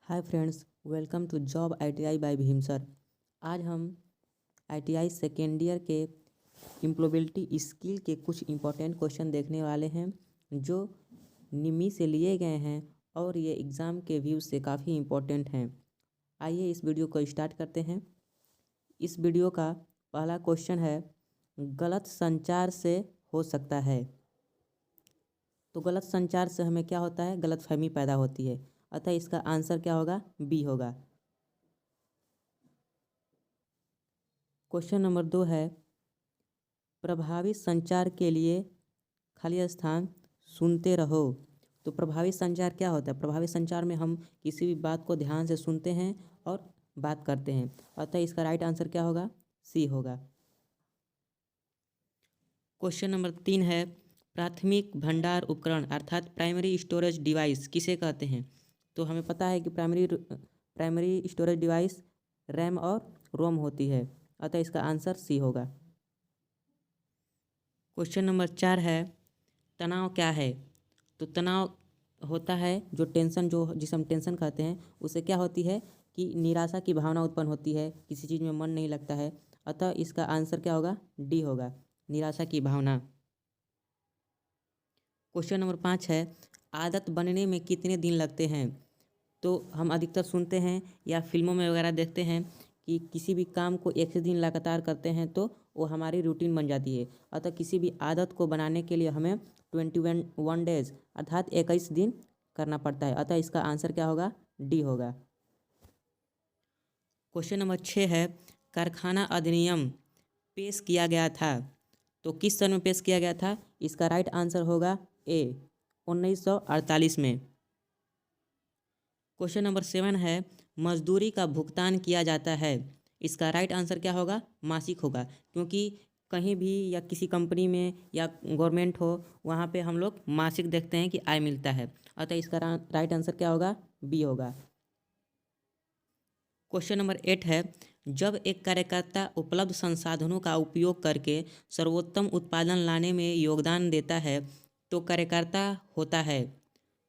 Hi friends, welcome to job ITI by Bhim sir. आज हम ITI second year के employability skill के कुछ इम्पोर्टेंट क्वेश्चन देखने वाले हैं जो निमी से लिए गए हैं और ये एग्ज़ाम के व्यू से काफ़ी इम्पोर्टेंट हैं। आइए इस वीडियो को स्टार्ट करते हैं। इस वीडियो का पहला क्वेश्चन है, गलत संचार से हो सकता है। तो गलत संचार से हमें क्या होता है? गलतफहमी पैदा होती है, अतः इसका आंसर क्या होगा? बी होगा। क्वेश्चन नंबर 2 है, प्रभावी संचार के लिए खाली स्थान सुनते रहो। तो प्रभावी संचार क्या होता है? प्रभावी संचार में हम किसी भी बात को ध्यान से सुनते हैं और बात करते हैं, अतः इसका राइट आंसर क्या होगा? सी होगा। क्वेश्चन नंबर 3 है, प्राथमिक भंडार उपकरण अर्थात प्राइमरी स्टोरेज डिवाइस किसे कहते हैं? तो हमें पता है कि प्राइमरी स्टोरेज डिवाइस रैम और रोम होती है, अतः इसका आंसर सी होगा। क्वेश्चन नंबर 4 है, तनाव क्या है? तो तनाव होता है जो टेंशन, जिसे हम टेंशन कहते हैं, उससे क्या होती है कि निराशा की भावना उत्पन्न होती है, किसी चीज़ में मन नहीं लगता है, अतः इसका आंसर क्या होगा? डी होगा, निराशा की भावना। क्वेश्चन नंबर 5 है, आदत बनने में कितने दिन लगते हैं? तो हम अधिकतर सुनते हैं या फिल्मों में वगैरह देखते हैं कि किसी भी काम को 1 दिन लगातार करते हैं तो वो हमारी रूटीन बन जाती है, अतः किसी भी आदत को बनाने के लिए हमें 21 डेज अर्थात 21 दिन करना पड़ता है, अतः इसका आंसर क्या होगा? डी होगा। क्वेश्चन नंबर 6 है, कारखाना अधिनियम पेश किया गया था, तो किस सन में पेश किया गया था? इसका राइट आंसर होगा ए, 1948 में। क्वेश्चन नंबर 7 है, मजदूरी का भुगतान किया जाता है, इसका राइट आंसर क्या होगा? मासिक होगा, क्योंकि कहीं भी या किसी कंपनी में या गवर्नमेंट हो, वहाँ पे हम लोग मासिक देखते हैं कि आय मिलता है, अतः इसका राइट आंसर क्या होगा? बी होगा। क्वेश्चन नंबर 8 है, जब एक कार्यकर्ता उपलब्ध संसाधनों का उपयोग करके सर्वोत्तम उत्पादन लाने में योगदान देता है तो कार्यकर्ता होता है।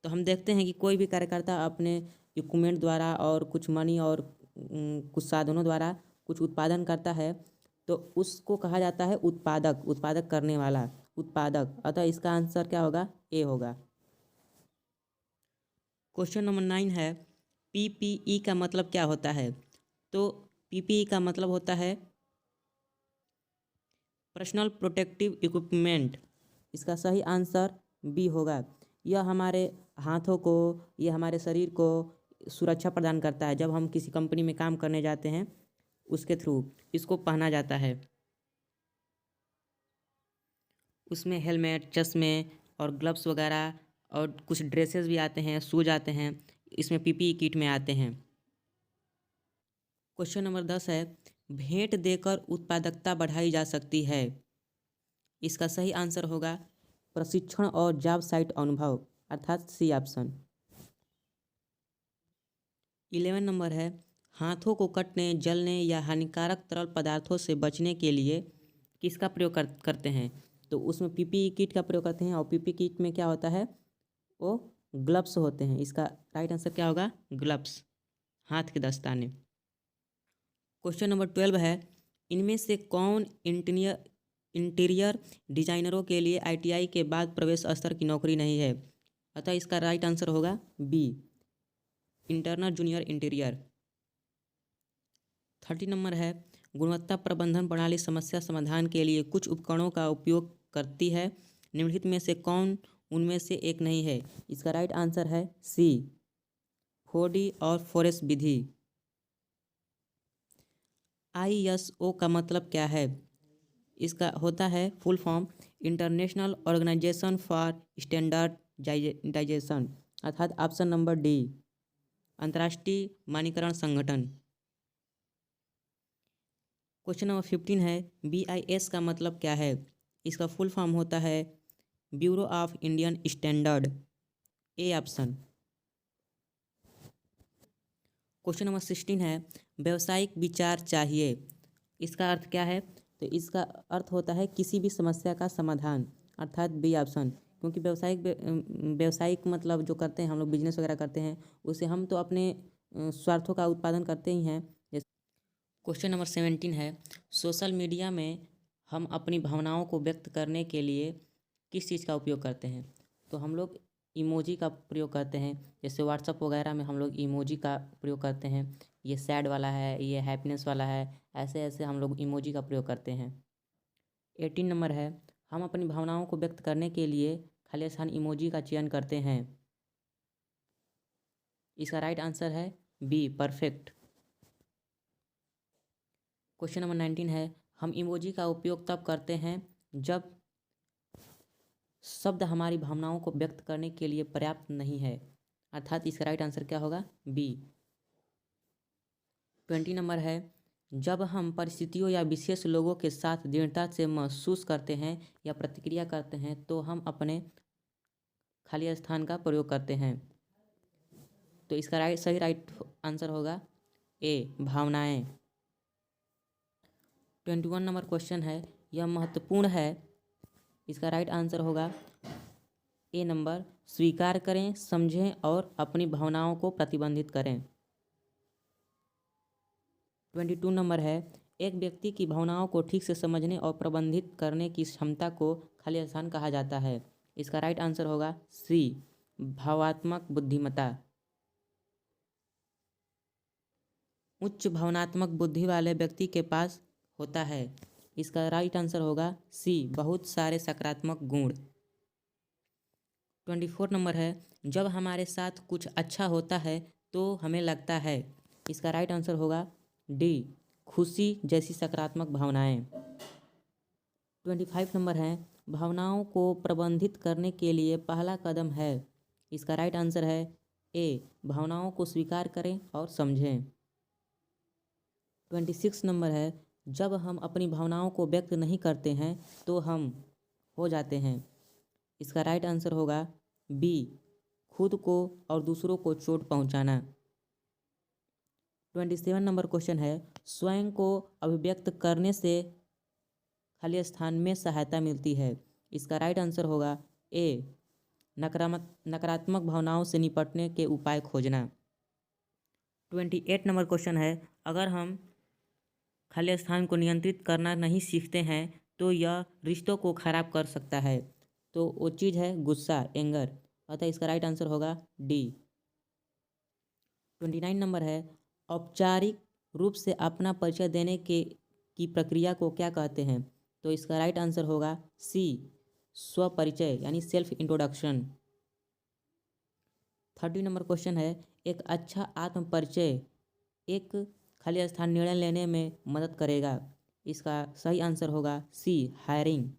तो हम देखते हैं कि कोई भी कार्यकर्ता अपने इक्विपमेंट द्वारा और कुछ मनी और कुछ साधनों द्वारा कुछ उत्पादन करता है, तो उसको कहा जाता है उत्पादक, उत्पादक करने वाला, उत्पादक, अतः इसका आंसर क्या होगा? ए होगा। क्वेश्चन नंबर 9 है, पीपीई का मतलब क्या होता है? तो पीपीई का मतलब होता है पर्सनल प्रोटेक्टिव इक्विपमेंट, इसका सही आंसर बी होगा। यह हमारे हाथों को, यह हमारे शरीर को सुरक्षा प्रदान करता है। जब हम किसी कंपनी में काम करने जाते हैं उसके थ्रू इसको पहना जाता है। उसमें हेलमेट, चश्मे और ग्लव्स वगैरह और कुछ ड्रेसेस भी आते हैं, शूज आते हैं, इसमें पीपीई किट में आते हैं। क्वेश्चन नंबर 10 है, भेंट देकर उत्पादकता बढ़ाई जा सकती है, इसका सही आंसर होगा प्रशिक्षण और जॉब साइट अनुभव अर्थात सी ऑप्शन। 11 नंबर है, हाथों को कटने, जलने या हानिकारक तरल पदार्थों से बचने के लिए किसका प्रयोग करते हैं? तो उसमें पीपीई किट का प्रयोग करते हैं, और पीपीई किट में क्या होता है? वो ग्लव्स होते हैं, इसका राइट आंसर क्या होगा? ग्लव्स, हाथ के दस्ताने। क्वेश्चन नंबर 12 है, इनमें से कौन इंटीरियर डिजाइनरों के लिए आईटीआई के बाद प्रवेश स्तर की नौकरी नहीं है? अतः इसका राइट आंसर होगा B, internal junior interior. 30 number है, गुणवत्ता प्रबंधन प्रणाली समस्या समाधान के लिए कुछ उपकरणों का उपयोग करती है, निम्नलिखित में से कौन उनमें से एक नहीं है? इसका राइट आंसर है सी, 4D और 4S विधि। ISO का मतलब क्या है? इसका होता है full form international organisation for standardisation अर्थात ऑप्शन नंबर डी, अंतर्राष्ट्रीय मानकीकरण संगठन। क्वेश्चन नंबर 15 है, BIS का मतलब क्या है? इसका फुल फॉर्म होता है bureau of Indian standard, A option. Question number 16 है, व्यावसायिक विचार चाहिए, इसका अर्थ क्या है? तो इसका अर्थ होता है किसी भी समस्या का समाधान अर्थात बी ऑप्शन, क्योंकि व्यावसायिक मतलब जो करते हैं हम लोग बिजनेस वगैरह करते हैं, उससे हम तो अपने स्वार्थों का उत्पादन करते ही हैं। क्वेश्चन नंबर 17 है, सोशल मीडिया में हम अपनी भावनाओं को व्यक्त करने के लिए किस चीज़ का उपयोग करते हैं? तो हम लोग इमोजी का प्रयोग करते हैं। जैसे व्हाट्सअप वगैरह में हम लोग इमोजी का प्रयोग करते हैं। ये सैड वाला है, ये हैप्पीनेस वाला है, ऐसे ऐसे हम लोग इमोजी का प्रयोग करते हैं। 18 नंबर है, हम अपनी भावनाओं को व्यक्त करने के लिए खाली स्थान इमोजी का चयन करते हैं। इसका राइट आंसर है बी, परफेक्ट। क्वेश्चन नंबर 19 है, हम इमोजी का उपयोग तब करते हैं जब शब्द हमारी भावनाओं को व्यक्त करने के लिए पर्याप्त नहीं है, अर्थात इसका राइट आंसर क्या होगा? बी। 20 नंबर है, जब हम परिस्थितियों या विशेष लोगों के साथ दृढ़ता से महसूस करते हैं या प्रतिक्रिया करते हैं तो हम अपने खाली स्थान का प्रयोग करते हैं। तो इसका सही राइट आंसर होगा ए, भावनाएं। 21 नंबर क्वेश्चन है, यह महत्वपूर्ण है। इसका राइट आंसर होगा ए नंबर, स्वीकार करें, समझें और अपनी भावनाओं को प्रतिबंधित करें। 22 नंबर है, एक व्यक्ति की भावनाओं को ठीक से समझने और प्रबंधित करने की क्षमता को खाली स्थान कहा जाता है। इसका राइट आंसर होगा सी, भावात्मक बुद्धिमत्ता। उच्च भावनात्मक बुद्धि वाले व्यक्ति के पास होता है। इसका राइट आंसर होगा सी, बहुत सारे सकारात्मक गुण। 24 नंबर है, जब हमारे साथ कुछ अच्छा होता है तो हमें लगता है। इसका राइट आंसर होगा डी, खुशी जैसी सकारात्मक भावनाएं। 25 नंबर है, भावनाओं को प्रबंधित करने के लिए पहला कदम है। इसका राइट आंसर है ए, भावनाओं को स्वीकार करें और समझें। 26 नंबर है, जब हम अपनी भावनाओं को व्यक्त नहीं करते हैं तो हम हो जाते हैं। इसका राइट आंसर होगा बी, खुद को और दूसरों को चोट पहुंचाना। 27 नंबर क्वेश्चन है, स्वयं को अभिव्यक्त करने से खाली स्थान में सहायता मिलती है। इसका राइट आंसर होगा ए, नकारात्मक भावनाओं से निपटने के उपाय खोजना। 28 नंबर क्वेश्चन है, अगर हम खाली स्थान को नियंत्रित करना नहीं सीखते हैं तो यह रिश्तों को खराब कर सकता है। तो वो चीज़ है गुस्सा, एंगर, अतः इसका राइट आंसर होगा डी। 29 नंबर है, औपचारिक रूप से अपना परिचय देने की प्रक्रिया को क्या कहते हैं? तो इसका राइट आंसर होगा सी, स्वपरिचय यानी सेल्फ इंट्रोडक्शन। 30 नंबर क्वेश्चन है, एक अच्छा आत्म परिचय एक खाली स्थान निर्णय लेने में मदद करेगा। इसका सही आंसर होगा सी, हायरिंग।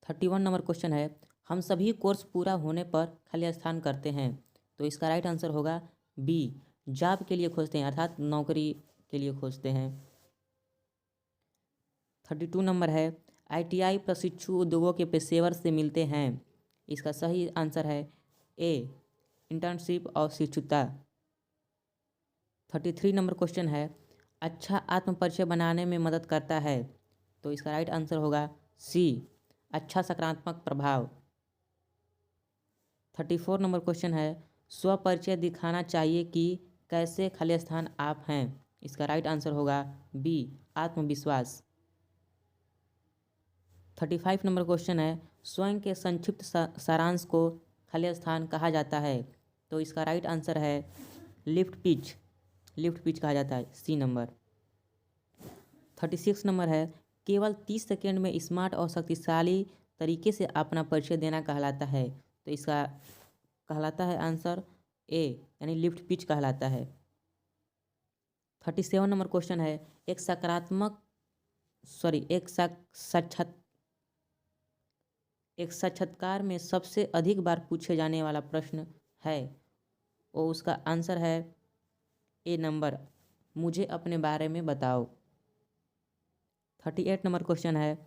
31 नंबर क्वेश्चन है, हम सभी कोर्स पूरा होने पर खाली स्थान करते हैं। तो इसका राइट आंसर होगा बी, जॉब के लिए खोजते हैं, अर्थात नौकरी के लिए खोजते हैं। 32 नंबर है, ITI प्रशिक्षु उद्योगों के पेशेवर से मिलते हैं। इसका सही आंसर है ए, इंटर्नशिप और शिक्षुता। 33 नंबर क्वेश्चन है, अच्छा आत्म परिचय बनाने में मदद करता है। तो इसका राइट आंसर होगा सी, अच्छा सकारात्मक प्रभाव। 34 नंबर क्वेश्चन है, स्वपरिचय दिखाना चाहिए कि कैसे खाली स्थान आप हैं। इसका राइट आंसर होगा बी, आत्मविश्वास। 35 नंबर क्वेश्चन है, स्वयं के संक्षिप्त सारांश को खाली स्थान कहा जाता है। तो इसका राइट आंसर है लिफ्ट पिच कहा जाता है, सी नंबर। 36 नंबर है, केवल 30 सेकेंड में स्मार्ट और शक्तिशाली तरीके से अपना परिचय देना कहलाता है। तो इसका कहलाता है आंसर ए, यानी लिफ्ट पिच कहलाता है। 37 नंबर क्वेश्चन है, एक साक्षात्कार में सबसे अधिक बार पूछे जाने वाला प्रश्न है और उसका आंसर है ए नंबर, मुझे अपने बारे में बताओ। 38 नंबर क्वेश्चन है,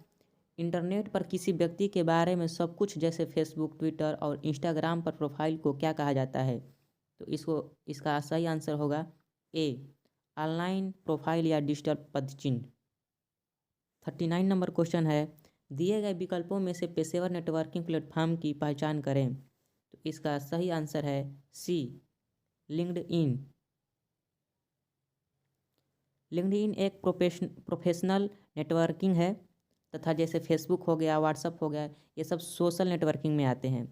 इंटरनेट पर किसी व्यक्ति के बारे में सब कुछ जैसे फेसबुक, ट्विटर और इंस्टाग्राम पर प्रोफाइल को क्या कहा जाता है? तो इसका सही आंसर होगा ए, ऑनलाइन प्रोफाइल या डिजिटल पदचिह्न। 39 नंबर क्वेश्चन है, दिए गए विकल्पों में से पेशेवर नेटवर्किंग प्लेटफॉर्म की पहचान करें। तो इसका सही आंसर है सी, लिंक्डइन। लिंक्डइन एक प्रोफेशनल नेटवर्किंग है तथा जैसे फेसबुक हो गया, व्हाट्सअप हो गया, ये सब सोशल नेटवर्किंग में आते हैं।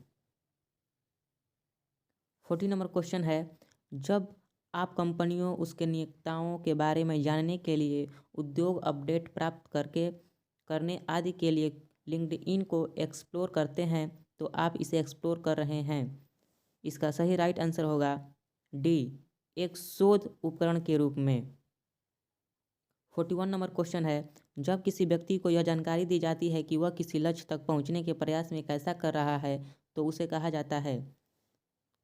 40 नंबर क्वेश्चन है, जब आप कंपनियों उसके नियोक्ताओं के बारे में जानने के लिए, उद्योग अपडेट प्राप्त करने आदि के लिए लिंक्डइन को एक्सप्लोर करते हैं तो आप इसे एक्सप्लोर कर रहे हैं। इसका सही राइट आंसर होगा डी, एक शोध उपकरण के रूप में। 41 नंबर क्वेश्चन है, जब किसी व्यक्ति को यह जानकारी दी जाती है कि वह किसी लक्ष्य तक पहुंचने के प्रयास में कैसा कर रहा है तो उसे कहा जाता है।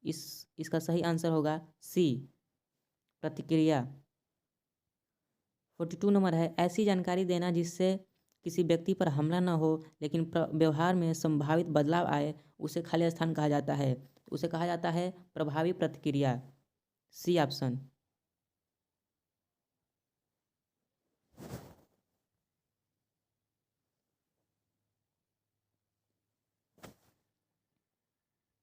इसका सही आंसर होगा सी, प्रतिक्रिया। 42 नंबर है, ऐसी जानकारी देना जिससे किसी व्यक्ति पर हमला न हो लेकिन व्यवहार में संभावित बदलाव आए, उसे खाली स्थान कहा जाता है। उसे कहा जाता है प्रभावी प्रतिक्रिया, सी ऑप्शन।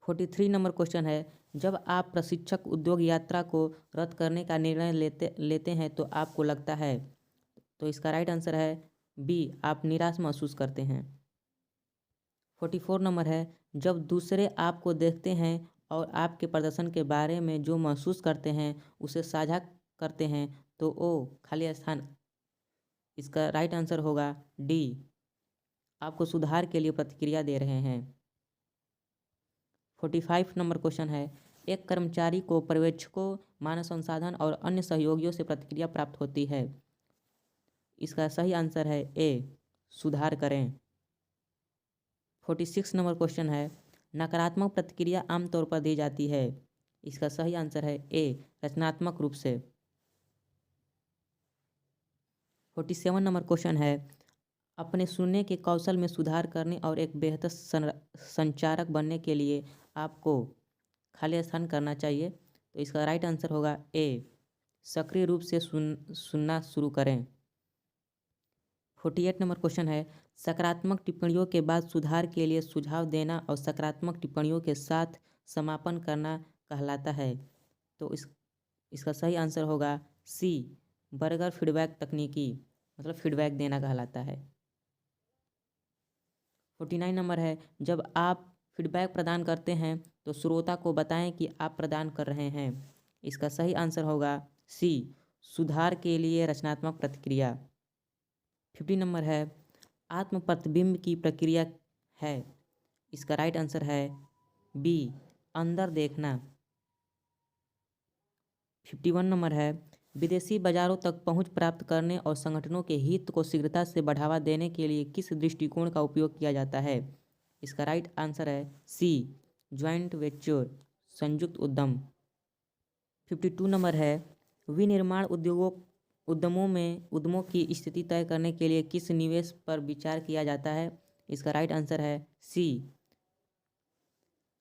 43 नंबर क्वेश्चन है, जब आप प्रशिक्षक उद्योग यात्रा को रद्द करने का निर्णय लेते हैं तो आपको लगता है, तो इसका राइट आंसर है बी, आप निराश महसूस करते हैं। 44 नंबर है, जब दूसरे आपको देखते हैं और आपके प्रदर्शन के बारे में जो महसूस करते हैं उसे साझा करते हैं तो ओ खाली स्थान, इसका राइट आंसर होगा डी, आपको सुधार के लिए प्रतिक्रिया दे रहे हैं। 45 नंबर क्वेश्चन है, एक कर्मचारी को पर्यवेक्षकों, मानव संसाधन और अन्य सहयोगियों से प्रतिक्रिया प्राप्त होती है। इसका सही आंसर है ए, सुधार करें। 46 नंबर क्वेश्चन है, नकारात्मक प्रतिक्रिया आमतौर पर दी जाती है। इसका सही आंसर है ए, रचनात्मक रूप से। 47 नंबर क्वेश्चन है, अपने सुनने के कौशल में सुधार करने और एक बेहतर संचारक बनने के लिए आपको खाली स्थान करना चाहिए, तो इसका राइट आंसर होगा ए, सक्रिय रूप से सुनना शुरू करें। 48 नंबर क्वेश्चन है, सकारात्मक टिप्पणियों के बाद सुधार के लिए सुझाव देना और सकारात्मक टिप्पणियों के साथ समापन करना कहलाता है, तो इसका सही आंसर होगा सी, बर्गर फीडबैक तकनीकी, मतलब फीडबैक देना कहलाता है। 49 नंबर है, जब आप फीडबैक प्रदान करते हैं तो श्रोता को बताएं कि आप प्रदान कर रहे हैं। इसका सही आंसर होगा सी, सुधार के लिए रचनात्मक प्रतिक्रिया। 50 नंबर है, आत्म प्रतिबिंब की प्रक्रिया है। इसका राइट आंसर है बी, अंदर देखना। 51 नंबर है, विदेशी बाजारों तक पहुंच प्राप्त करने और संगठनों के हित को शीघ्रता से बढ़ावा देने के लिए किस दृष्टिकोण का उपयोग किया जाता है। इसका राइट आंसर है सी, ज्वाइंट वेंचर, संयुक्त उद्यम। 52 नंबर है, विनिर्माण उद्यमों की स्थिति तय करने के लिए किस निवेश पर विचार किया जाता है। इसका राइट आंसर है सी,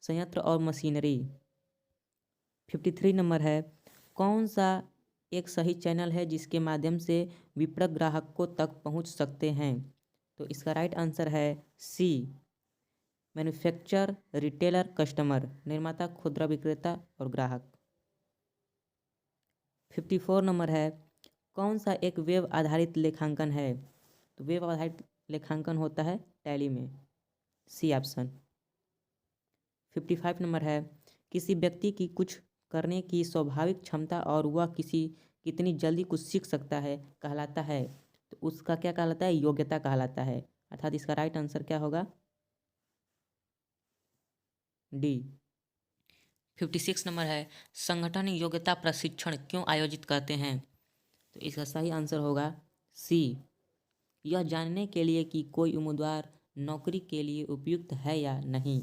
संयंत्र और मशीनरी। 53 नंबर है, कौन सा एक सही चैनल है जिसके माध्यम से विपणक ग्राहकों तक पहुंच सकते हैं, तो इसका राइट आंसर है सी, मैन्युफैक्चरर, रिटेलर, कस्टमर, निर्माता, खुदरा विक्रेता और ग्राहक। 54 नंबर है, कौन सा एक वेब आधारित लेखांकन है, तो वेब आधारित लेखांकन होता है टैली में, सी ऑप्शन। 55 नंबर है, किसी व्यक्ति की कुछ करने की स्वाभाविक क्षमता और वह कितनी जल्दी कुछ सीख सकता है कहलाता है, तो उसका क्या कहलाता है, योग्यता कहलाता है, अर्थात इसका राइट आंसर क्या होगा डी। 56 नंबर है, संगठन योग्यता प्रशिक्षण क्यों आयोजित करते हैं, तो इसका सही आंसर होगा सी, यह जानने के लिए कि कोई उम्मीदवार नौकरी के लिए उपयुक्त है या नहीं।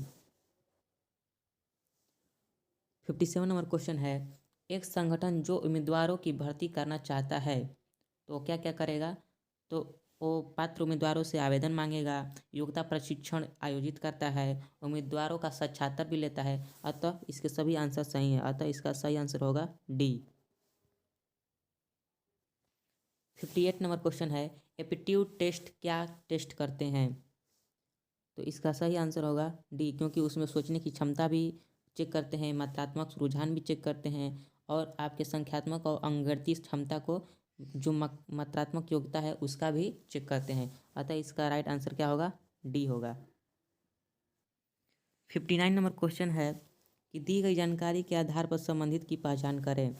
57 नंबर क्वेश्चन है, एक संगठन जो उम्मीदवारों की भर्ती करना चाहता है तो क्या क्या करेगा, तो वो पात्र उम्मीदवारों से आवेदन मांगेगा, योग्यता प्रशिक्षण आयोजित करता है, उम्मीदवारों का साक्षात्कार भी लेता है, अतः इसके सभी आंसर सही हैं, अतः इसका सही आंसर होगा डी। 58 नंबर क्वेश्चन है, एप्टीट्यूड टेस्ट क्या टेस्ट करते हैं, तो इसका सही आंसर होगा डी, क्योंकि उसमें सोचने की क्षमता भी चेक करते हैं, मात्रात्मक रुझान भी चेक करते हैं और आपके संख्यात्मक और अंकगणितीय क्षमता को जो मात्रात्मक योग्यता है उसका भी चेक करते हैं। अतः इसका राइट आंसर क्या होगा? डी होगा। 59 नंबर क्वेश्चन है कि दी गई जानकारी के आधार पर संबंधित की पहचान करें।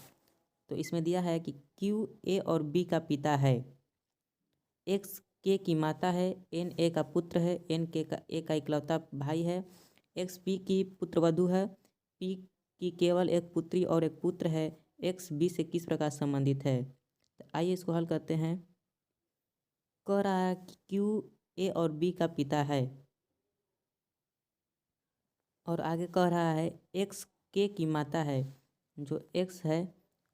तो इसमें दिया है कि क्यू ए और बी का पिता है, एक्स के की माता है, एन ए का पुत्र है, एन के का ए का इकलौता भाई है, एक्स पी की पुत्रवधू है, पी की केवल एक पुत्री और एक पुत्र है, एक्स बी से किस प्रकार संबंधित है। तो आइए इसको हल करते हैं। कह रहा है कि क्यू ए और बी का पिता है और आगे कह रहा है एक्स के की माता है। जो एक्स है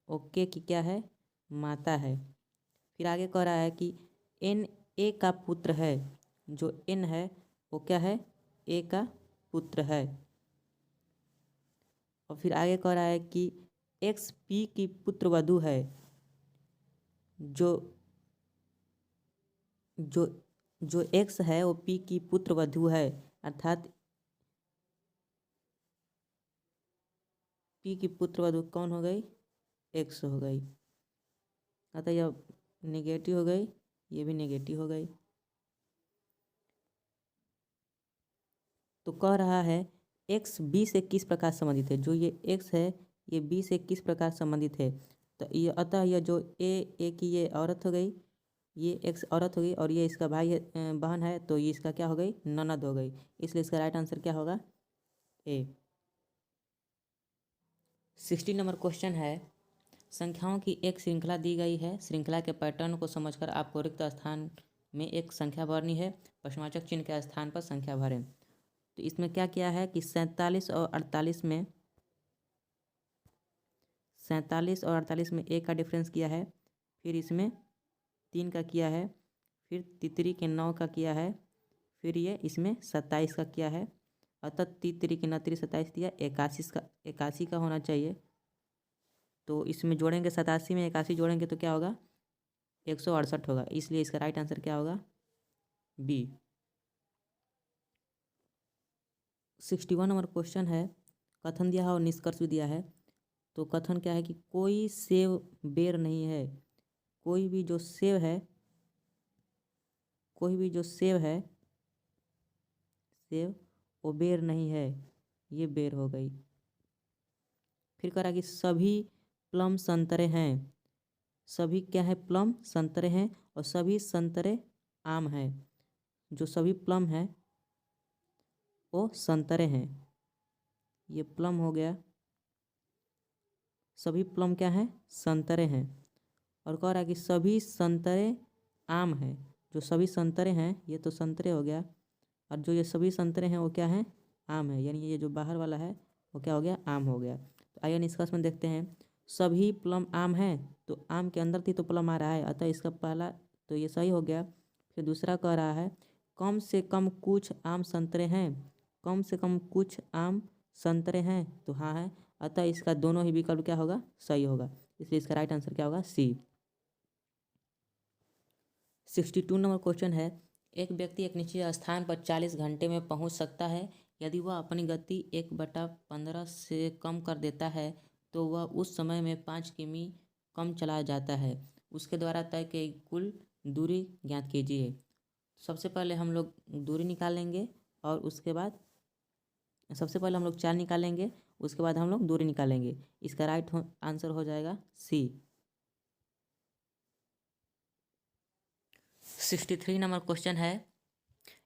वो के की क्या है? माता है। फिर आगे कह रहा है कि एन ए का पुत्र है। जो एन है वो क्या है? ए का पुत्र है। और फिर आगे कह रहा है कि एक्स पी की पुत्रवधू है। जो जो जो एक्स है वो पी की पुत्रवधू है, अर्थात पी की पुत्रवधू कौन हो गई? एक्स हो गई। अतः यह नेगेटिव हो गई, ये भी नेगेटिव हो गई। तो कह रहा है एक्स बी से किस प्रकार संबंधित है। जो ये एक्स है ये बी से किस प्रकार संबंधित है। तो ये अतः यह जो ए की ये औरत हो गई, ये एक्स औरत हो गई और ये इसका भाई है, बहन है, तो ये इसका क्या हो गई? ननद हो गई। इसलिए इसका राइट आंसर क्या होगा? ए। 60 नंबर क्वेश्चन है संख्याओं की एक श्रृंखला दी गई है। श्रृंखला के पैटर्न को समझकर आपको रिक्त स्थान में एक संख्या भरनी है। प्रश्नवाचक चिन्ह के स्थान पर संख्या भरें। तो इसमें क्या किया है कि 47 और 48 में 47 और 48 में एक का डिफरेंस किया है, फिर इसमें 3 का किया है, फिर तितरी के 9 का किया है, फिर ये इसमें 27 का किया है। अतः तितरी के 29 27 दिया, 81 का होना चाहिए। तो इसमें जोड़ेंगे 87 में 81 जोड़ेंगे तो क्या होगा? 168 होगा। इसलिए इसका राइट आंसर क्या होगा? बी। 61 नंबर क्वेश्चन है कथन दिया है और निष्कर्ष भी दिया है। तो कथन क्या है कि कोई सेव बेर नहीं है। कोई भी जो सेव है सेव वो बेर नहीं है, ये बेर हो गई। फिर कह रहा कि सभी प्लम संतरे हैं। सभी क्या है? प्लम संतरे हैं और सभी संतरे आम हैं। जो सभी प्लम हैं वो संतरे हैं, ये प्लम हो गया। सभी प्लम क्या है? संतरे हैं। और कह रहा है कि सभी संतरे आम हैं। जो सभी संतरे हैं ये तो संतरे हो गया, और जो ये सभी संतरे हैं वो क्या है? आम है। यानी ये जो बाहर वाला है वो क्या हो गया? आम हो गया। तो आइए निष्कर्ष में देखते हैं। सभी प्लम आम हैं, तो आम के अंदर थी तो प्लम आ रहा है, अतः इसका पहला तो ये सही हो गया। फिर दूसरा कह रहा है कम से कम कुछ आम संतरे हैं। कम से कम कुछ आम संतरे हैं, तो हाँ है, अतः इसका दोनों ही विकल्प क्या होगा? सही होगा। इसलिए इसका राइट आंसर क्या होगा? सी। 62 नंबर क्वेश्चन है एक व्यक्ति एक निश्चित स्थान पर 40 घंटे में पहुंच सकता है। यदि वह अपनी गति 1/15 से कम कर देता है तो वह उस समय में 5 किमी कम चला जाता है। उसके द्वारा तय की कुल दूरी ज्ञात कीजिए। सबसे पहले हम लोग दूरी निकालेंगे और उसके बाद सबसे पहले हम लोग 4 निकालेंगे, उसके बाद हम लोग दूरी निकालेंगे। इसका राइट आंसर हो जाएगा सी। 63 नंबर क्वेश्चन है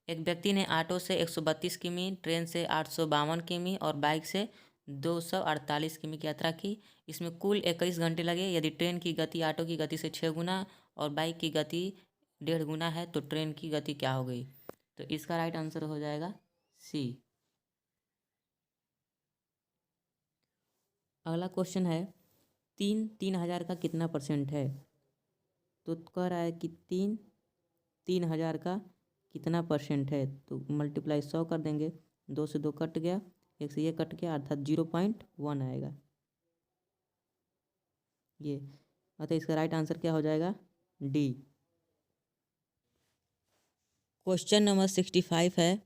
एक व्यक्ति ने ऑटो से 132 किमी, ट्रेन से 852 किमी और बाइक से 248 किमी की यात्रा की। इसमें कुल 21 घंटे लगे। यदि ट्रेन की गति ऑटो की गति से 6 गुना और बाइक की गति 1.5 गुना है तो ट्रेन की गति क्या हो गई। तो इसका राइट आंसर हो जाएगा सी। अगला क्वेश्चन है 3,000 का कितना परसेंट है। तो कह रहा है कि 3,000 का कितना परसेंट है। तो मल्टीप्लाई 100 कर देंगे, 2 से 2 कट गया, 1 से ये कट गया, अर्थात 0.1 आएगा ये। अतः इसका राइट आंसर क्या हो जाएगा? डी। क्वेश्चन नंबर 65 है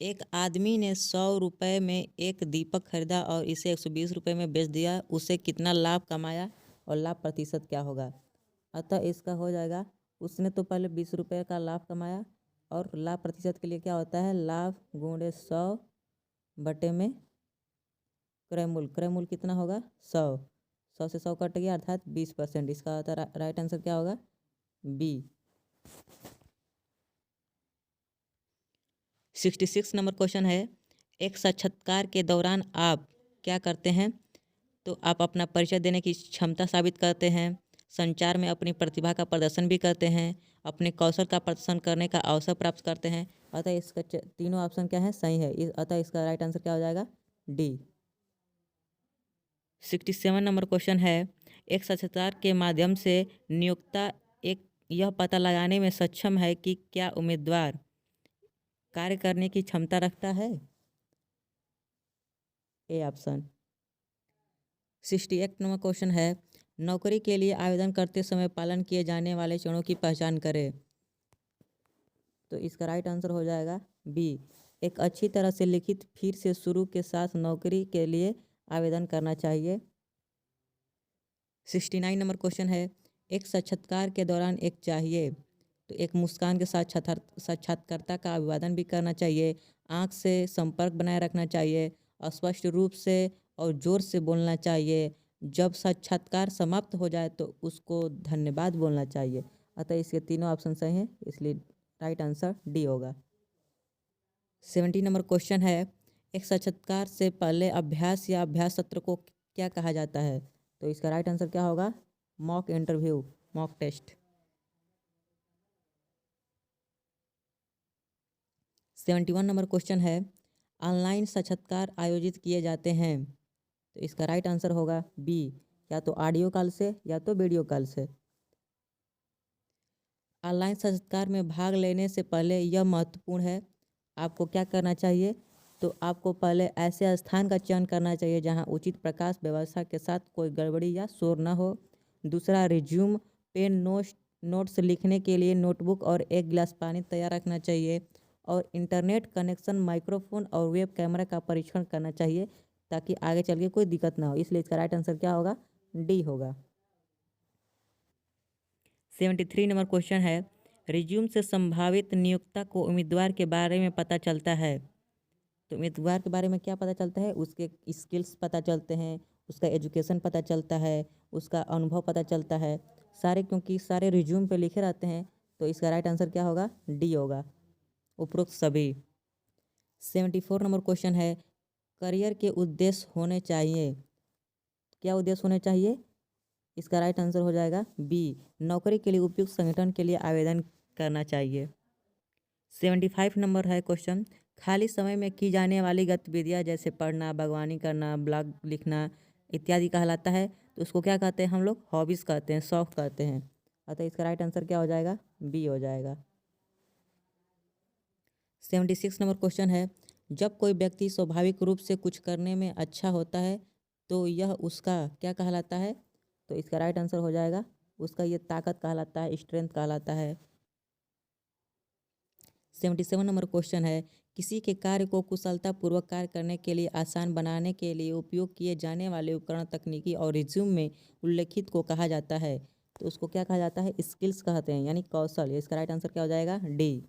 एक आदमी ने 100 रुपये में एक दीपक खरीदा और इसे 120 रुपये में बेच दिया, उसे कितना लाभ कमाया और लाभ प्रतिशत क्या होगा। अतः इसका हो जाएगा, उसने तो पहले 20 रुपये का लाभ कमाया और लाभ प्रतिशत के लिए क्या होता है, लाभ गुणे 100 बटे में क्रयमूल्य। क्रयमूल्य कितना होगा, 100 से 100 कट गया अर्थात 20%। इसका राइट आंसर क्या होगा, बी। 66 नंबर क्वेश्चन है, एक साक्षात्कार के दौरान आप क्या करते हैं। तो आप अपना परिचय देने की क्षमता साबित करते हैं, संचार में अपनी प्रतिभा का प्रदर्शन भी करते हैं, अपने कौशल का प्रदर्शन करने का अवसर प्राप्त करते हैं। अतः इसका तीनों ऑप्शन क्या है, सही है। अतः इसका राइट आंसर क्या हो जाएगा, डी। 67 नंबर क्वेश्चन है, एक साक्षात्कार के माध्यम से नियोक्ता एक यह पता लगाने में सक्षम है कि क्या उम्मीदवार कार्य करने की क्षमता रखता है। A option. 68 नंबर क्वेश्चन है, नौकरी के लिए आवेदन करते समय पालन किए जाने वाले चरणों की पहचान करें। तो इसका राइट आंसर हो जाएगा बी, एक अच्छी तरह से लिखित फिर से शुरू के साथ नौकरी के लिए आवेदन करना चाहिए। 69 नंबर क्वेश्चन है, एक साक्षात्कार के दौरान एक चाहिए तो एक मुस्कान के साथ साक्षात्कारकर्ता का अभिवादन भी करना चाहिए, आंख से संपर्क बनाए रखना चाहिए, स्पष्ट रूप से और जोर से बोलना चाहिए, जब साक्षात्कार समाप्त हो जाए तो उसको धन्यवाद बोलना चाहिए। अतः इसके तीनों ऑप्शन सही हैं, इसलिए राइट आंसर डी होगा। 70 नंबर क्वेश्चन है, एक साक्षात्कार से पहले अभ्यास या अभ्यास सत्र को क्या कहा जाता है। तो इसका राइट आंसर क्या होगा, mock interview, mock test. 71 number question है, ऑनलाइन साक्षात्कार आयोजित किए जाते हैं। तो इसका राइट आंसर होगा बी, या तो ऑडियो कॉल से या तो वीडियो कॉल से। ऑनलाइन साक्षात्कार में भाग लेने से पहले यह महत्वपूर्ण है, आपको क्या करना चाहिए। तो आपको पहले ऐसे स्थान का चयन करना चाहिए जहां उचित प्रकाश व्यवस्था के साथ कोई गड़बड़ी या शोर न हो। दूसरा, रिज्यूम, पेन, नोट्स लिखने के लिए नोटबुक और एक गिलास पानी तैयार रखना चाहिए। और इंटरनेट कनेक्शन, माइक्रोफोन और वेब कैमरा का परीक्षण करना चाहिए ताकि आगे चल के कोई दिक्कत ना हो। इसलिए इसका राइट आंसर क्या होगा, डी होगा। 73 नंबर क्वेश्चन है, रिज्यूम से संभावित नियोक्ता को उम्मीदवार के बारे में पता चलता है। तो उम्मीदवार के बारे में क्या पता चलता है, उसके स्किल्स पता चलते हैं, उसका एजुकेशन पता चलता है, उसका अनुभव पता चलता है, सारे, क्योंकि सारे रिज्यूम पे लिखे रहते हैं। तो इसका राइट आंसर क्या होगा, डी होगा, उपरोक्त सभी। 74 नंबर क्वेश्चन है, करियर के उद्देश्य होने चाहिए। क्या उद्देश्य होने चाहिए, इसका राइट आंसर हो जाएगा बी, नौकरी के लिए उपयुक्त संगठन के लिए आवेदन करना चाहिए। 75 नंबर है क्वेश्चन, खाली समय में की जाने वाली गतिविधियाँ जैसे पढ़ना, बागवानी करना, ब्लॉग लिखना इत्यादि कहलाता है। तो उसको क्या कहते हैं हम लोग, हॉबीज़ कहते हैं, शौक कहते हैं। अतः इसका राइट आंसर क्या हो जाएगा, बी हो जाएगा। 76 नंबर क्वेश्चन है, जब कोई व्यक्ति स्वाभाविक रूप से कुछ करने में अच्छा होता है तो यह उसका क्या कहलाता है। तो इसका राइट आंसर हो जाएगा, उसका ये ताकत कहलाता है, स्ट्रेंथ कहलाता है। 77 नंबर क्वेश्चन है, किसी के कार्य को कुशलतापूर्वक कार्य करने के लिए आसान बनाने के लिए उपयोग किए जाने वाले उपकरण, तकनीकी और रिज्यूम में उल्लेखित को कहा जाता है। तो उसको क्या कहा जाता है, स्किल्स कहते हैं, यानी कौशल। इसका राइट आंसर क्या हो जाएगा, डी।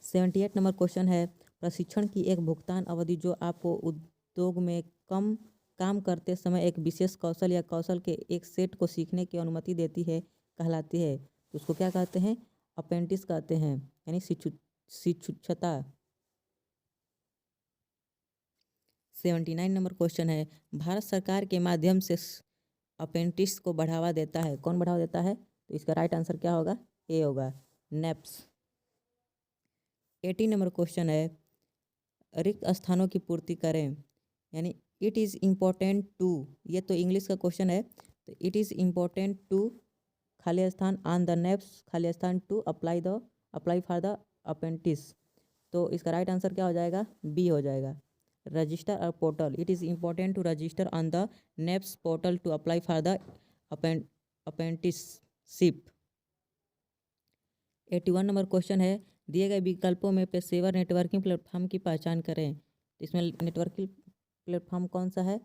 78 नंबर क्वेश्चन है, प्रशिक्षण की एक भुगतान अवधि जो आपको उद्योग में कम काम करते समय एक विशेष कौशल या कौशल के एक सेट को सीखने की अनुमति देती है, कहलाती है। तो उसको क्या कहते हैं, अप्रेंटिस कहते हैं, यानी शिक्षुता। 79 नंबर क्वेश्चन है, भारत सरकार के माध्यम से अप्रेंटिस को बढ़ावा देता है, कौन बढ़ावा देता है। तो इसका राइट आंसर क्या होगा, ए होगा, नेप्स। 80 नंबर क्वेश्चन है, रिक्त स्थानों की पूर्ति करें, यानी इट इज़ इम्पोर्टेंट टू, ये तो इंग्लिश का क्वेश्चन है। तो इट इज़ इम्पोर्टेंट टू खाली स्थान ऑन द नेप्स, खाली स्थान to apply for the apprentice. तो इसका राइट आंसर क्या हो जाएगा, बी हो जाएगा, रजिस्टर और portal. It is important to register on the NAPS portal to apply for the apprenticeship. 81 number question है, दिए गए विकल्पों में पेशेवर नेटवर्किंग प्लेटफॉर्म की पहचान करें। तो इसमें नेटवर्किंग प्लेटफॉर्म कौन सा है?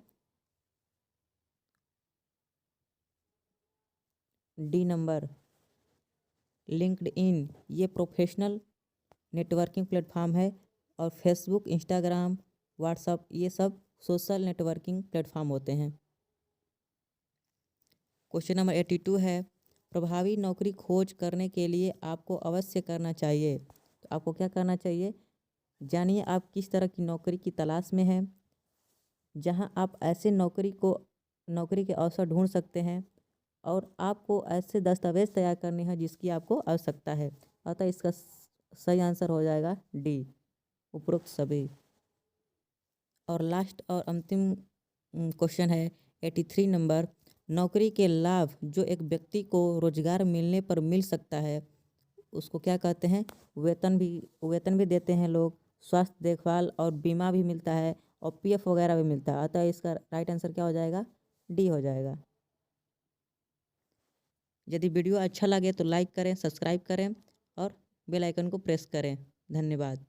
D number, LinkedIn. ये प्रोफेशनल नेटवर्किंग प्लेटफॉर्म है। और फेसबुक, इंस्टाग्राम, व्हाट्सअप ये सब सोशल नेटवर्किंग प्लेटफॉर्म होते हैं। क्वेश्चन नंबर 82 है, प्रभावी नौकरी खोज करने के लिए आपको अवश्य करना चाहिए। तो आपको क्या करना चाहिए? जानिए आप किस तरह की नौकरी की तलाश में हैं, जहां आप ऐसे नौकरी के अवसर ढूंढ सकते हैं और आपको ऐसे दस्तावेज तैयार करने हैं जिसकी आपको आवश्यकता है। अतः इसका सही आंसर हो जाएगा डी, उपरोक्त सभी। और लास्ट और अंतिम क्वेश्चन है 83 नंबर, नौकरी के लाभ जो एक व्यक्ति को रोजगार मिलने पर मिल सकता है उसको क्या कहते हैं? वेतन भी देते हैं लोग, स्वास्थ्य देखभाल और बीमा भी मिलता है और पीएफ वगैरह भी मिलता है। अतः इसका राइट आंसर क्या हो जाएगा? डी हो जाएगा। यदि वीडियो अच्छा लगे तो लाइक करें, सब्सक्राइब करें और बेल आइकन को प्रेस करें। धन्यवाद।